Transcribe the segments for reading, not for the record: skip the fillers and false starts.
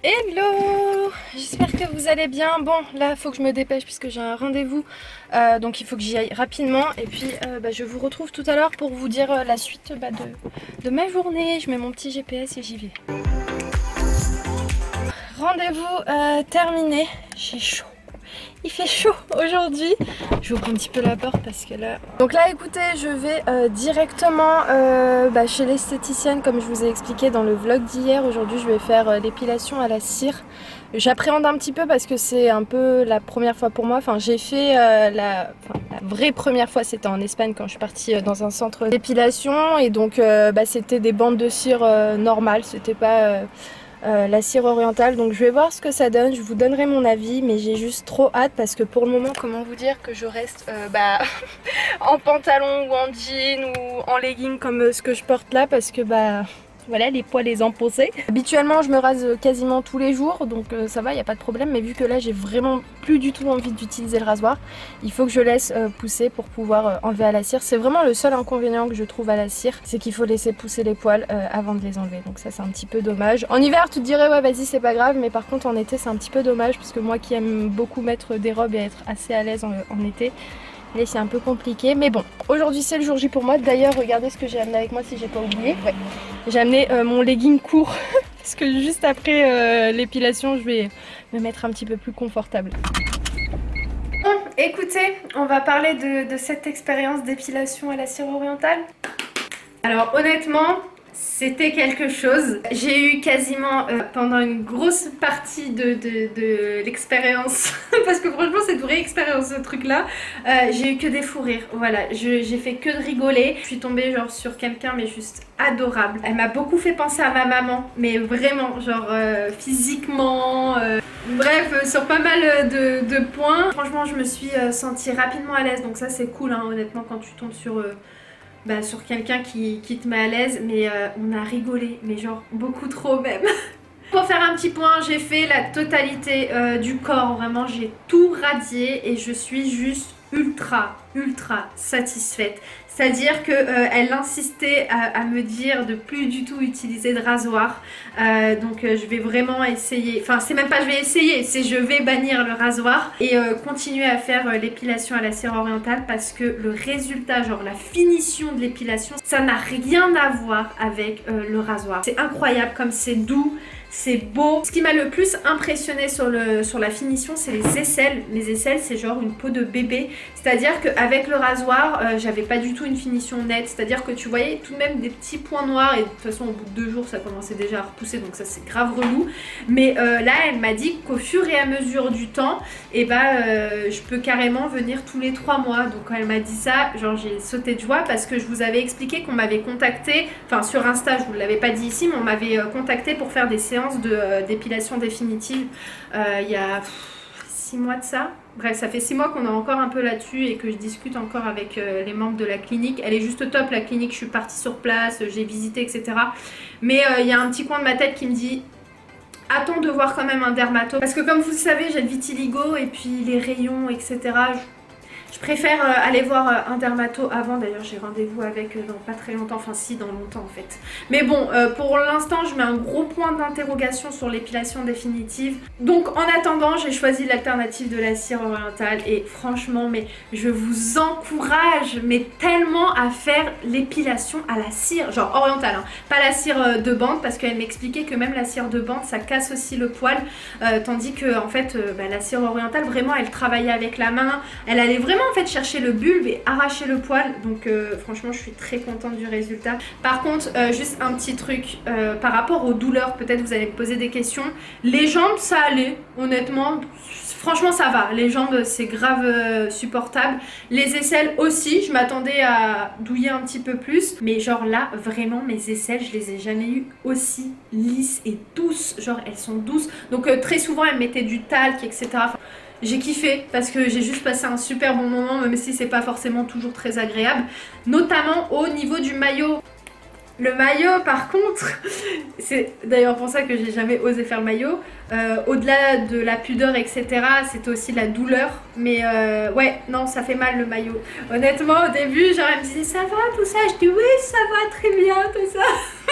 Hello! J'espère que vous allez bien. Bon, là, il faut que je me dépêche puisque j'ai un rendez-vous. Donc il faut que j'y aille rapidement. Et puis, je vous retrouve tout à l'heure pour vous dire la suite de ma journée. Je mets mon petit GPS et j'y vais. Rendez-vous terminé. J'ai chaud. Il fait chaud aujourd'hui. Je vous ouvre un petit peu la porte parce que là... Donc là écoutez, je vais directement chez l'esthéticienne comme je vous ai expliqué dans le vlog d'hier. Aujourd'hui je vais faire l'épilation à la cire. J'appréhende un petit peu parce que c'est un peu la première fois pour moi. Enfin j'ai fait la vraie première fois, c'était en Espagne quand je suis partie dans un centre d'épilation. Et donc c'était des bandes de cire normales, c'était pas... la cire orientale, donc je vais voir ce que ça donne, je vous donnerai mon avis, mais j'ai juste trop hâte parce que pour le moment, comment vous dire que je reste en pantalon ou en jean ou en legging comme ce que je porte là parce que voilà, les poils les empossés. Habituellement je me rase quasiment tous les jours donc ça va, il n'y a pas de problème, mais vu que là j'ai vraiment plus du tout envie d'utiliser le rasoir, il faut que je laisse pousser pour pouvoir enlever à la cire. C'est vraiment le seul inconvénient que je trouve à la cire, c'est qu'il faut laisser pousser les poils avant de les enlever, donc ça c'est un petit peu dommage. En hiver tu te dirais ouais vas-y c'est pas grave, mais par contre en été c'est un petit peu dommage parce que moi qui aime beaucoup mettre des robes et être assez à l'aise en été, là c'est un peu compliqué, mais bon, aujourd'hui c'est le jour J pour moi. D'ailleurs regardez ce que j'ai amené avec moi si j'ai pas oublié. Ouais. J'ai amené mon legging court parce que juste après l'épilation je vais me mettre un petit peu plus confortable. Bon, écoutez, on va parler de cette expérience d'épilation à la cire orientale. Alors honnêtement, c'était quelque chose. J'ai eu quasiment pendant une grosse partie de l'expérience, parce que franchement c'est une vraie expérience ce truc là, j'ai eu que des fous rires. Voilà, j'ai fait que de rigoler. Je suis tombée genre sur quelqu'un mais juste adorable. Elle m'a beaucoup fait penser à ma maman, mais vraiment genre physiquement... Bref, sur pas mal de points. Franchement je me suis sentie rapidement à l'aise, donc ça c'est cool hein, honnêtement quand tu tombes sur quelqu'un qui te met à l'aise, mais on a rigolé, mais genre beaucoup trop même. Pour faire un petit point, j'ai fait la totalité du corps, vraiment j'ai tout radié et je suis juste ultra satisfaite. C'est-à-dire qu'elle insistait à me dire de plus du tout utiliser de rasoir. Donc je vais vraiment essayer, enfin c'est même pas je vais essayer, c'est je vais bannir le rasoir et continuer à faire l'épilation à la cire orientale parce que le résultat, genre la finition de l'épilation, ça n'a rien à voir avec le rasoir. C'est incroyable comme c'est doux. C'est beau. Ce qui m'a le plus impressionné sur la finition, c'est les aisselles. Les aisselles, c'est genre une peau de bébé. C'est-à-dire qu'avec le rasoir, j'avais pas du tout une finition nette. C'est-à-dire que tu voyais tout de même des petits points noirs. Et de toute façon, au bout de 2 jours, ça commençait déjà à repousser. Donc ça, c'est grave relou. Mais là, elle m'a dit qu'au fur et à mesure du temps, je peux carrément venir tous les 3 mois. Donc quand elle m'a dit ça, genre j'ai sauté de joie parce que je vous avais expliqué qu'on m'avait contacté. Enfin, sur Insta, je vous l'avais pas dit ici, mais on m'avait contacté pour faire des séances d'épilation définitive il y a 6 mois de ça. Bref, ça fait 6 mois qu'on est encore un peu là-dessus et que je discute encore avec les membres de la clinique. Elle est juste top la clinique, je suis partie sur place, j'ai visité etc. Mais il y a un petit coin de ma tête qui me dit attends de voir quand même un dermato. Parce que comme vous le savez, j'ai le vitiligo et puis les rayons etc. Je préfère aller voir un dermato avant, d'ailleurs j'ai rendez-vous avec dans pas très longtemps, enfin si dans longtemps en fait. Mais bon, pour l'instant je mets un gros point d'interrogation sur l'épilation définitive. Donc en attendant, j'ai choisi l'alternative de la cire orientale et franchement, mais je vous encourage mais tellement à faire l'épilation à la cire, genre orientale, hein. Pas la cire de bande parce qu'elle m'expliquait que même la cire de bande ça casse aussi le poil, tandis que en fait la cire orientale vraiment elle travaillait avec la main, elle allait vraiment en fait chercher le bulbe et arracher le poil, donc franchement je suis très contente du résultat. Par contre juste un petit truc par rapport aux douleurs, peut-être vous allez me poser des questions. Les jambes ça allait honnêtement, franchement ça va, les jambes c'est grave supportable, les aisselles aussi, je m'attendais à douiller un petit peu plus, mais genre là vraiment mes aisselles je les ai jamais eues aussi lisses et douces, genre elles sont douces, donc très souvent elles mettaient du talc etc. Enfin, j'ai kiffé parce que j'ai juste passé un super bon moment, même si c'est pas forcément toujours très agréable, notamment au niveau du maillot. Le maillot par contre, c'est d'ailleurs pour ça que j'ai jamais osé faire le maillot, au-delà de la pudeur etc, c'était aussi la douleur, mais ouais non ça fait mal le maillot. Honnêtement au début genre elle me disait ça va tout ça, je dis oui ça va très bien tout ça.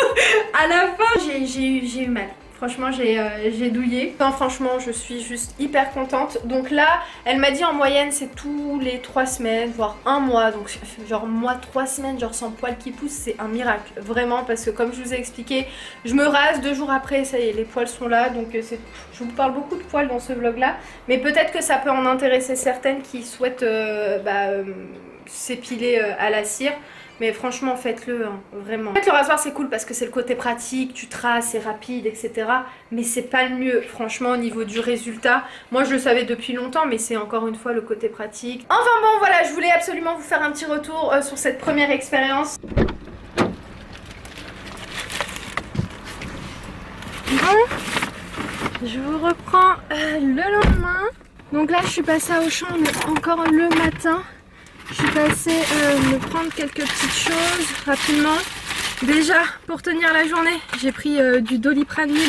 À la fin, j'ai eu mal. Franchement, j'ai douillé. Enfin, franchement, je suis juste hyper contente. Donc là, elle m'a dit en moyenne, c'est tous les 3 semaines, voire un mois. Donc genre moi, 3 semaines, genre sans poils qui poussent, c'est un miracle. Vraiment, parce que comme je vous ai expliqué, je me rase 2 jours après, ça y est, les poils sont là. Donc je vous parle beaucoup de poils dans ce vlog-là. Mais peut-être que ça peut en intéresser certaines qui souhaitent s'épiler à la cire. Mais franchement, faites-le, hein, vraiment. En fait, le rasoir, c'est cool parce que c'est le côté pratique, tu traces, c'est rapide, etc. Mais c'est pas le mieux, franchement, au niveau du résultat. Moi, je le savais depuis longtemps, mais c'est encore une fois le côté pratique. Enfin bon, voilà, je voulais absolument vous faire un petit retour sur cette première expérience. Bon, je vous reprends le lendemain. Donc là, je suis passée à Auchan encore le matin. Je suis passée me prendre quelques petites choses rapidement. Déjà, pour tenir la journée, j'ai pris du Doliprane 1000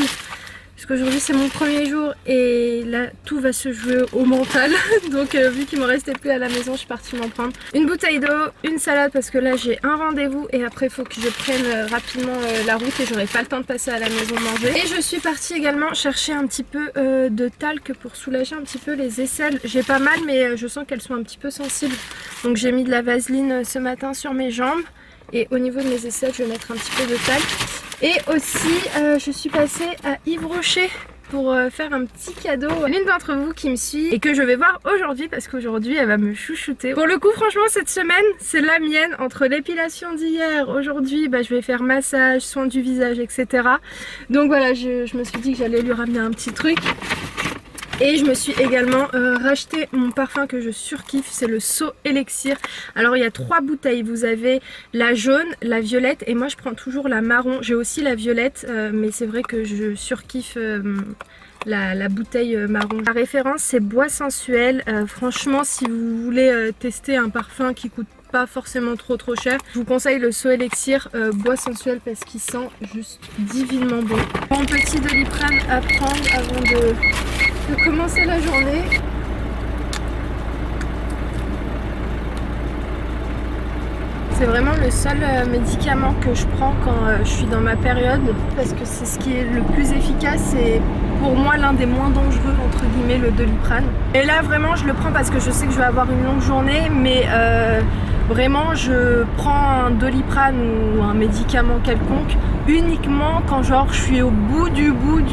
parce qu'aujourd'hui c'est mon premier jour et là tout va se jouer au mental. Donc vu qu'il me restait plus à la maison, je suis partie m'en prendre une bouteille d'eau, une salade parce que là j'ai un rendez-vous et après il faut que je prenne rapidement la route et j'aurai pas le temps de passer à la maison manger. Et je suis partie également chercher un petit peu de talc pour soulager un petit peu les aisselles. J'ai pas mal mais je sens qu'elles sont un petit peu sensibles. Donc j'ai mis de la vaseline ce matin sur mes jambes. Et au niveau de mes aisselles, je vais mettre un petit peu de talc. Et aussi, je suis passée à Yves Rocher pour faire un petit cadeau à l'une d'entre vous qui me suit et que je vais voir aujourd'hui parce qu'aujourd'hui elle va me chouchouter. Pour le coup, franchement, cette semaine, c'est la mienne. Entre l'épilation d'hier, aujourd'hui, je vais faire massage, soin du visage, etc. Donc voilà, je me suis dit que j'allais lui ramener un petit truc. Et je me suis également racheté mon parfum que je surkiffe, c'est le So Elixir. Alors il y a 3 bouteilles, vous avez la jaune, la violette et moi je prends toujours la marron. J'ai aussi la violette mais c'est vrai que je surkiffe la bouteille marron. La référence c'est Bois Sensuel. Franchement, si vous voulez tester un parfum qui coûte pas forcément trop cher, je vous conseille le So Elixir Bois Sensuel parce qu'il sent juste divinement bon. Mon petit Doliprane à prendre avant de commencer la journée. C'est vraiment le seul médicament que je prends quand je suis dans ma période parce que c'est ce qui est le plus efficace et pour moi l'un des moins dangereux entre guillemets, le Doliprane. Et là vraiment je le prends parce que je sais que je vais avoir une longue journée mais vraiment je prends un Doliprane ou un médicament quelconque uniquement quand genre je suis au bout du bout,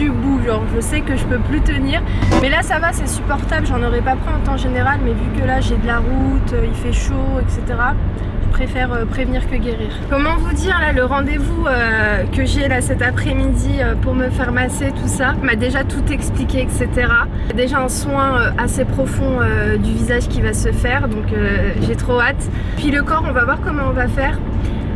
genre je sais que je peux plus tenir. Mais là ça va, c'est supportable, j'en aurais pas pris en temps général mais vu que là j'ai de la route, il fait chaud, etc. Je préfère prévenir que guérir. Comment vous dire là, le rendez-vous que j'ai là cet après-midi pour me faire masser, tout ça, m'a déjà tout expliqué, etc. Il y a déjà un soin assez profond du visage qui va se faire, donc j'ai trop hâte. Puis le corps, on va voir comment on va faire.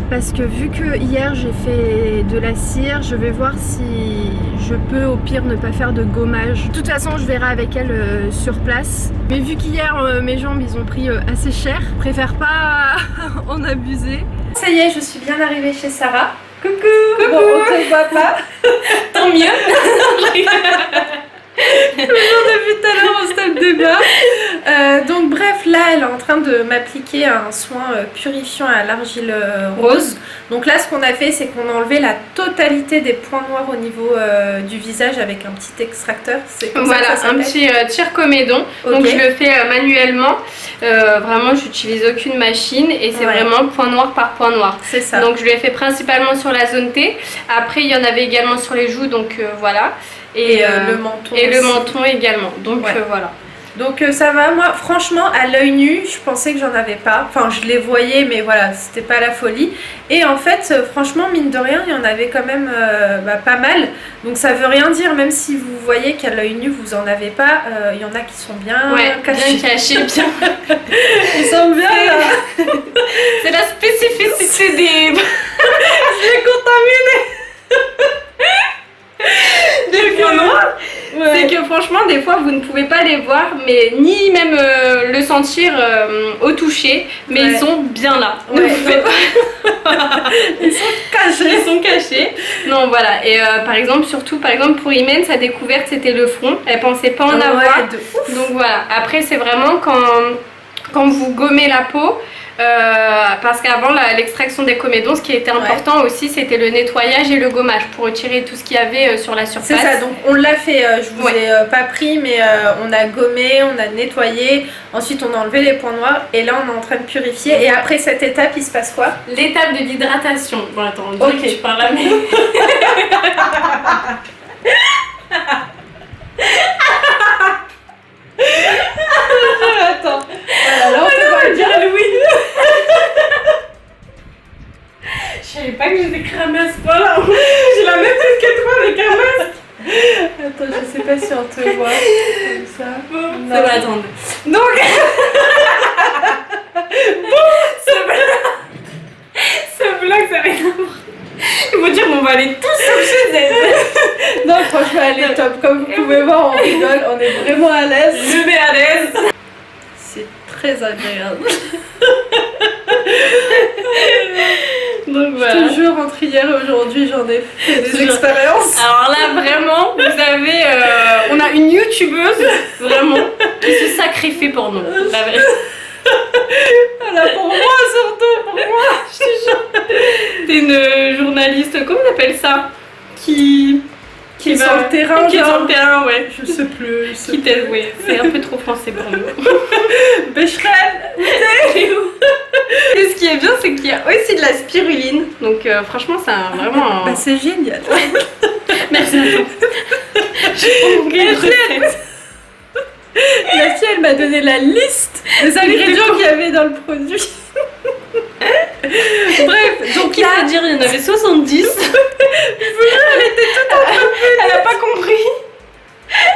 Parce que vu que hier j'ai fait de la cire, je vais voir si je peux au pire ne pas faire de gommage. De toute façon je verrai avec elle sur place. Mais vu qu'hier mes jambes ils ont pris assez cher, je préfère pas en abuser. Ça y est, je suis bien arrivée chez Sarah. Coucou. Coucou. Bon, on te voit pas. Tant mieux. Toujours depuis tout à l'heure on se tape des barres. Donc bref, là elle est en train de m'appliquer un soin purifiant à l'argile rose. Donc là ce qu'on a fait c'est qu'on a enlevé la totalité des points noirs au niveau du visage avec un petit extracteur. Voilà, un petit tire-comédon. Okay. Donc je le fais manuellement. Vraiment j'utilise aucune machine et c'est vraiment point noir par point noir. C'est ça. Donc je l'ai fait principalement sur la zone T. Après il y en avait également sur les joues, donc voilà. Et le menton et aussi. Le menton également, donc voilà. Donc ça va, moi franchement à l'œil nu je pensais que j'en avais pas, enfin je les voyais mais voilà c'était pas la folie. Et en fait franchement mine de rien il y en avait quand même pas mal. Donc ça veut rien dire, même si vous voyez qu'à l'œil nu vous en avez pas, il y en a qui sont bien cachés. Bien cachés, bien. Ils sont bien là. C'est la spécificité des... Je l'ai contaminé. Des points noirs. C'est que franchement des fois vous ne pouvez pas les voir mais ni même le sentir au toucher, mais ils sont bien là. Ne vous faites pas. Ils sont cachés. Ils sont cachés. Non voilà. Et par exemple pour Imen, sa découverte c'était le front. Elle pensait pas en avoir. De ouf. Donc voilà. Après c'est vraiment quand vous gommez la peau. Parce qu'avant l'extraction des comédons, ce qui était important aussi, c'était le nettoyage et le gommage pour retirer tout ce qu'il y avait sur la surface. C'est ça, donc on l'a fait, je vous ai pas pris, mais on a gommé, on a nettoyé, ensuite on a enlevé les points noirs et là on est en train de purifier. Et après cette étape, il se passe quoi? L'étape de l'hydratation. Bon, attends, on dirait que tu parles à mes... Attends, voilà, là on peut pas le dire. Louis. Je savais pas que j'étais cramée à ce point-là. J'ai la même tête que toi avec un masque. Attends, je sais pas si on te voit comme ça. Bon, ça va attendre. Donc, ce vlog, ça va être ils vont dire qu'on va aller tous sauf chez elle. Non, franchement, elle est top. Comme vous pouvez voir, on rigole, on est vraiment à l'aise. Je vais à l'aise. C'est très agréable. Donc voilà. Je te jure, entre hier et aujourd'hui, j'en ai fait des expériences. Alors là, vraiment, vous avez... on a une youtubeuse, vraiment, qui se sacrifie pour nous. La vraie. Voilà, pour moi surtout, pour moi. Je te jure. T'es une journaliste, comment on appelle ça? Qui est sur le terrain. Qui est sur le terrain, ouais. Je sais plus. Qui t'aide, ouais. C'est un peu trop français pour nous. Becherel. Et ce qui est bien, c'est qu'il y a aussi de la spiruline. Donc franchement, c'est vraiment... Bah, c'est génial. Merci à toi. J'ai oublié une recette. La fille, elle m'a donné la liste des ingrédients qu'il y avait dans le produit. Bref, donc Qui va dire, il y en avait 70. elle était toute en train de... Elle a pas compris.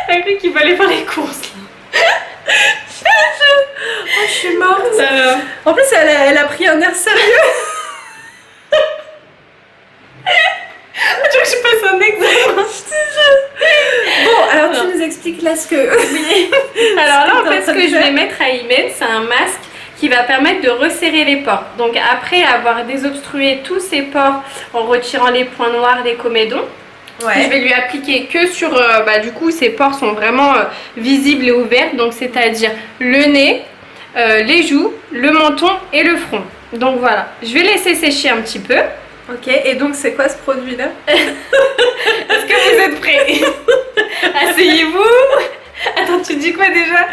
Elle a cru qu'il fallait faire les courses. Oh, je suis morte. En plus, elle a pris un air sérieux. Tu vois que je passe un examen. Bon, alors tu nous expliques là ce que... Oui. Alors là, en fait, ce que je vais mettre à y mettre, c'est un masque qui va permettre de resserrer les pores. Donc après avoir désobstrué tous ces pores en retirant les points noirs, les comédons, je vais lui appliquer que sur... du coup, ces pores sont vraiment visibles et ouverts. Donc c'est-à-dire le nez, les joues, le menton et le front. Donc voilà, je vais laisser sécher un petit peu. Ok, et donc c'est quoi ce produit-là? Est-ce que vous êtes prêts? Asseyez-vous. Attends, tu dis quoi déjà?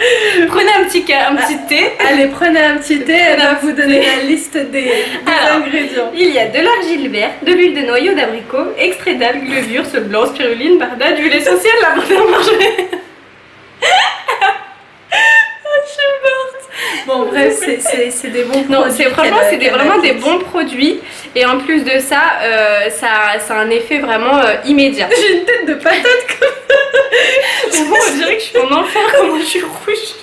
Prenez un petit thé. Allez, prenez un petit thé, elle va vous donner la liste des ingrédients. Il y a de l'argile verte, de l'huile de noyau d'abricot, extrait d'algues, levure, sel blanc, spiruline, bardane, d'huile essentielle, la bordure margerée. Je suis morte. Bon, bref, c'est des bons produits. Non, franchement, c'est vraiment des bons produits. Et en plus de ça, ça a un effet vraiment immédiat. J'ai une tête de patate comme... Bon, on dirait que je suis en enfer, comment je suis rouge.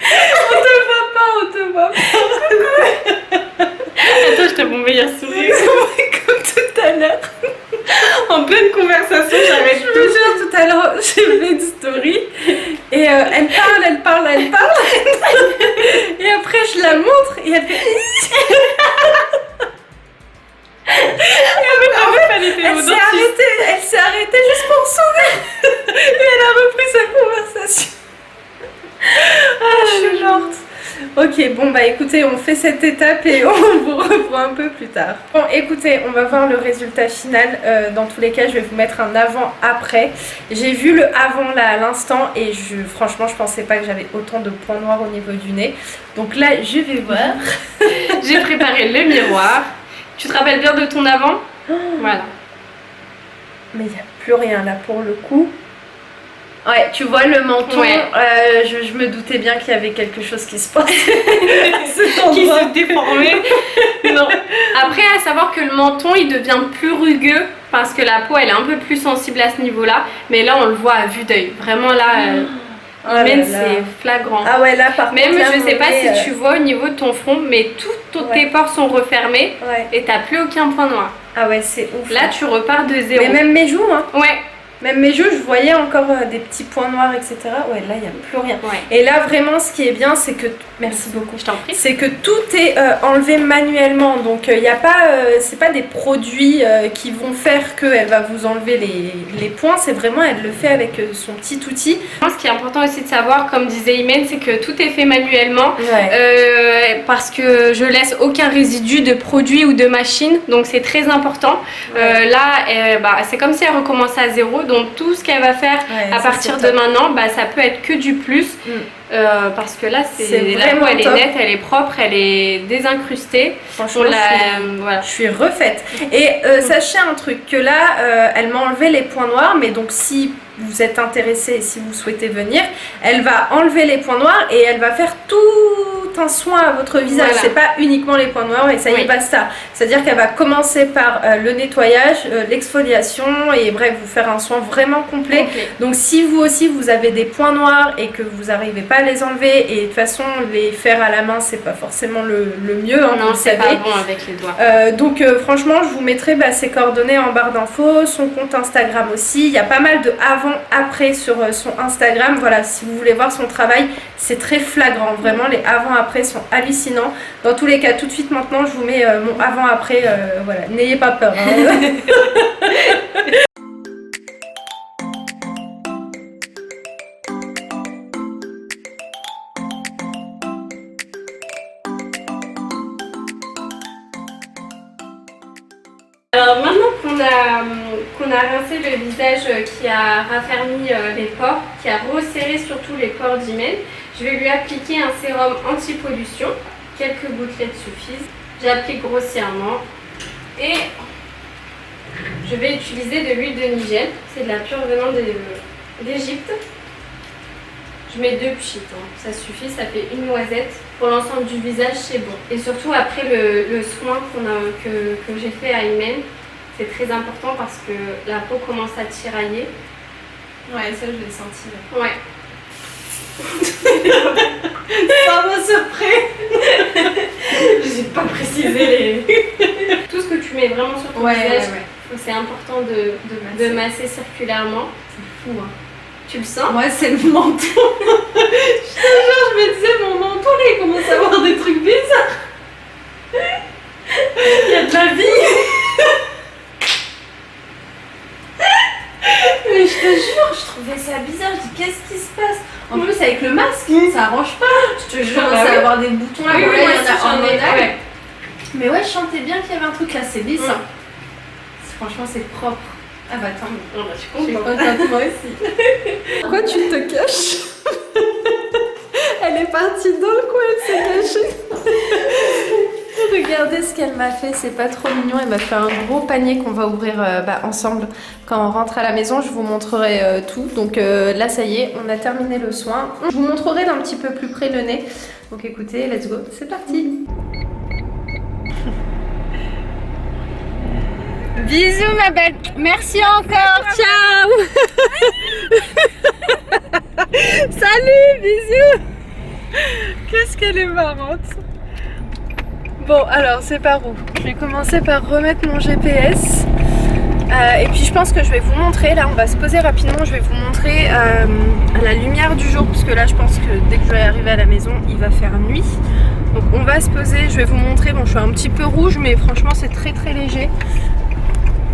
On te voit pas. Attends, je t'ai mon meilleur sourire. Comme tout à l'heure. En pleine conversation, j'arrête tout. Je me jure, tout à l'heure, j'ai fait une story. Et elle parle. Et après, je la montre et elle fait... Elle s'est arrêtée juste pour sourire. Et elle a repris sa conversation. Ah, je suis morte. Ok, bon bah écoutez, on fait cette étape et on vous revoit un peu plus tard. Bon, écoutez, on va voir le résultat final. Dans tous les cas, je vais vous mettre un avant-après. J'ai vu le avant là à l'instant et franchement, je pensais pas que j'avais autant de points noirs au niveau du nez. Donc là, je vais voir. J'ai préparé le miroir. Tu te rappelles bien de ton avant? Voilà. Mais il n'y a plus rien là pour le coup. Ouais, tu vois le menton, je me doutais bien qu'il y avait quelque chose qui se passait. Qui se déformait. Non. Après, à savoir que le menton, il devient plus rugueux parce que la peau, elle est un peu plus sensible à ce niveau-là. Mais là, on le voit à vue d'œil. Vraiment là, c'est flagrant. Ah ouais, là par contre. Même, je sais pas si tu vois au niveau de ton front, mais tous tes pores sont refermés et t'as plus aucun point noir. Ah ouais, c'est ouf. Là, tu repars de zéro. Mais même mes joues, hein. Ouais. Même mes jeux, je voyais encore des petits points noirs, etc. Ouais, là, il n'y a plus rien. Ouais. Et là, vraiment, ce qui est bien, c'est que... Merci beaucoup. Je t'en prie. C'est que tout est enlevé manuellement. Donc, il n'y a pas... c'est pas des produits qui vont faire qu'elle va vous enlever les points. C'est vraiment, elle le fait avec son petit outil. Ce qui est important aussi de savoir, comme disait Imen, c'est que tout est fait manuellement. Ouais. Parce que je laisse aucun résidu de produit ou de machine. Donc, c'est très important. Ouais. Là, c'est comme si elle recommençait à zéro. Donc tout ce qu'elle va faire à partir de maintenant, ça peut être que du plus. Parce que là, la peau, elle est nette, elle est propre, elle est désincrustée. Franchement, je suis refaite. Et sachez un truc, que là, elle m'a enlevé les points noirs, mais donc si vous êtes intéressé et si vous souhaitez venir, elle va enlever les points noirs et elle va faire tout un soin à votre visage. Voilà. C'est pas uniquement les points noirs et ça y est, basta. C'est-à-dire qu'elle va commencer par le nettoyage, l'exfoliation et bref, vous faire un soin vraiment complet. Donc si vous aussi vous avez des points noirs et que vous n'arrivez pas à les enlever, et de toute façon les faire à la main c'est pas forcément le mieux, hein, non, c'est pas bon avec les doigts. Donc franchement je vous mettrai ses coordonnées en barre d'infos, son compte Instagram aussi. Il y a pas mal de avant-après sur son Instagram. Voilà, si vous voulez voir son travail, c'est très flagrant, vraiment les avant-après sont hallucinants. Dans tous les cas, tout de suite maintenant je vous mets mon avant-après, voilà, n'ayez pas peur, hein. Alors maintenant qu'on a rincé le visage, qui a raffermi les pores, qui a resserré surtout les pores d'Imen, je vais lui appliquer un sérum anti-pollution. Quelques gouttelettes suffisent. J'applique grossièrement et je vais utiliser de l'huile de Nigel. C'est de la pure venant d'Égypte. Je mets 2 pchites, hein. Ça suffit, ça fait une noisette. Pour l'ensemble du visage, c'est bon. Et surtout après le soin que j'ai fait à Imen, c'est très important parce que la peau commence à tirailler. Ouais, ça je l'ai senti là. Ouais. Ça m'a surpris. J'ai pas précisé les... Tout ce que tu mets vraiment sur ton visage, c'est important de masser circulairement. C'est fou, hein. Tu le sens? Moi c'est le menton. Je me disais mon menton là il commence à avoir des trucs bizarres. Il y a de la vie. Mais je te jure, je trouvais ça bizarre. Je dis qu'est-ce qui se passe? En plus avec le masque, ça arrange pas. Je te jure, ça va avoir des boutons. Oui, bon, là, moi il y en a aussi, un énorme. ouais. Mais ouais, je sentais bien qu'il y avait un truc là, c'est lisse. Franchement c'est propre. Ah bah attends, je suis contente. Moi aussi. Pourquoi tu te caches? Elle est partie dans le coin, elle s'est cachée. Regardez ce qu'elle m'a fait, c'est pas trop mignon. Elle m'a fait un gros panier qu'on va ouvrir ensemble quand on rentre à la maison. Je vous montrerai tout. Donc là ça y est, on a terminé le soin. Je vous montrerai d'un petit peu plus près le nez. Donc écoutez, let's go, c'est parti. Bisous ma belle, merci encore, ciao. Salut, bisous. Qu'est-ce qu'elle est marrante. Bon alors c'est par où? Je vais commencer par remettre mon GPS. Et puis je pense que je vais vous montrer, là on va se poser rapidement, je vais vous montrer la lumière du jour, parce que là je pense que dès que je vais arriver à la maison il va faire nuit. Donc on va se poser, je vais vous montrer, bon je suis un petit peu rouge mais franchement c'est très très léger.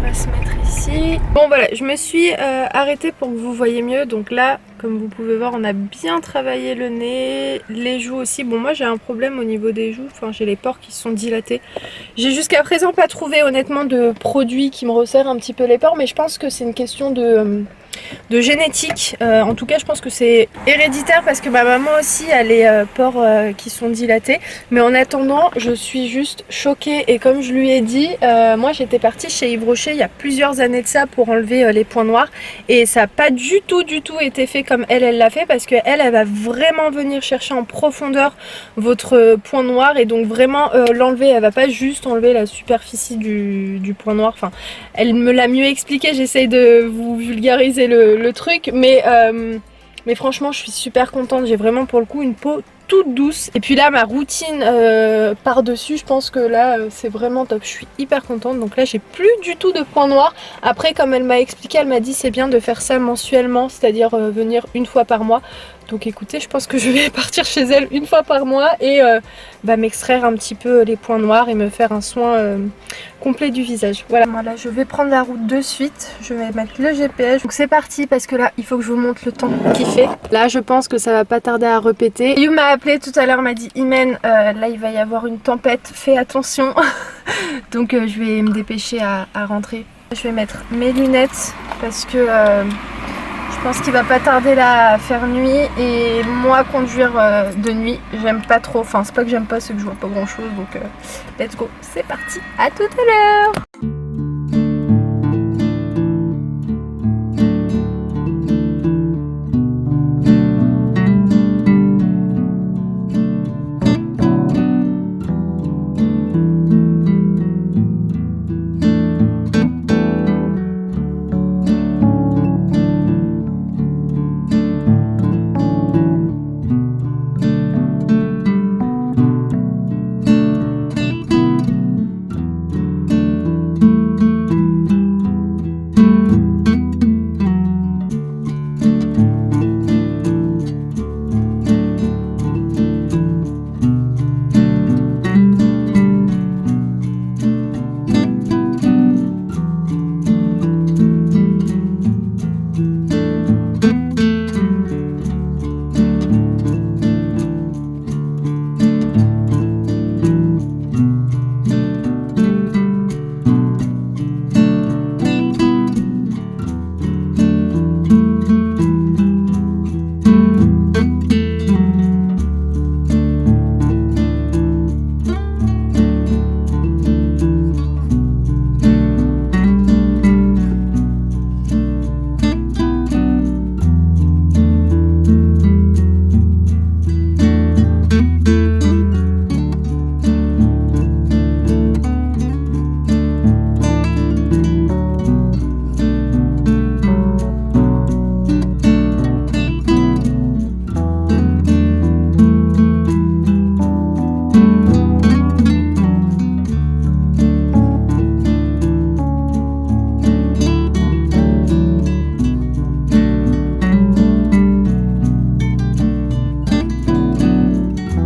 On va se mettre ici. Bon voilà, je me suis arrêtée pour que vous voyez mieux. Donc là, comme vous pouvez voir, on a bien travaillé le nez, les joues aussi. Bon moi j'ai un problème au niveau des joues, enfin j'ai les pores qui sont dilatés. J'ai jusqu'à présent pas trouvé honnêtement de produit qui me resserre un petit peu les pores, mais je pense que c'est une question de génétique. En tout cas je pense que c'est héréditaire parce que ma maman aussi a les pores qui sont dilatés. Mais en attendant je suis juste choquée et comme je lui ai dit, moi j'étais partie chez Yves Rocher il y a plusieurs années de ça pour enlever les points noirs et ça n'a pas du tout été fait comme elle l'a fait, parce que elle va vraiment venir chercher en profondeur votre point noir et donc vraiment l'enlever. Elle va pas juste enlever la superficie du point noir. Enfin elle me l'a mieux expliqué, j'essaye de vous vulgariser le truc, mais franchement je suis super contente. J'ai vraiment pour le coup une peau toute douce. Et puis là ma routine par dessus, je pense que là c'est vraiment top, je suis hyper contente. Donc là j'ai plus du tout de points noirs. Après comme elle m'a expliqué, elle m'a dit c'est bien de faire ça mensuellement, c'est-à-dire venir une fois par mois. Donc écoutez, je pense que je vais partir chez elle une fois par mois et m'extraire un petit peu les points noirs et me faire un soin complet du visage. Voilà, je vais prendre la route de suite, je vais mettre le GPS. Donc c'est parti parce que là il faut que je vous montre le temps qu'il fait. Là je pense que ça va pas tarder à répéter. You m'a appelé tout à l'heure, m'a dit Imen, là il va y avoir une tempête, fais attention. Donc je vais me dépêcher à rentrer. Je vais mettre mes lunettes parce que je pense qu'il va pas tarder là à faire nuit et moi conduire de nuit j'aime pas trop, enfin c'est pas que j'aime pas, c'est que je vois pas grand chose, donc let's go, c'est parti, à tout à l'heure.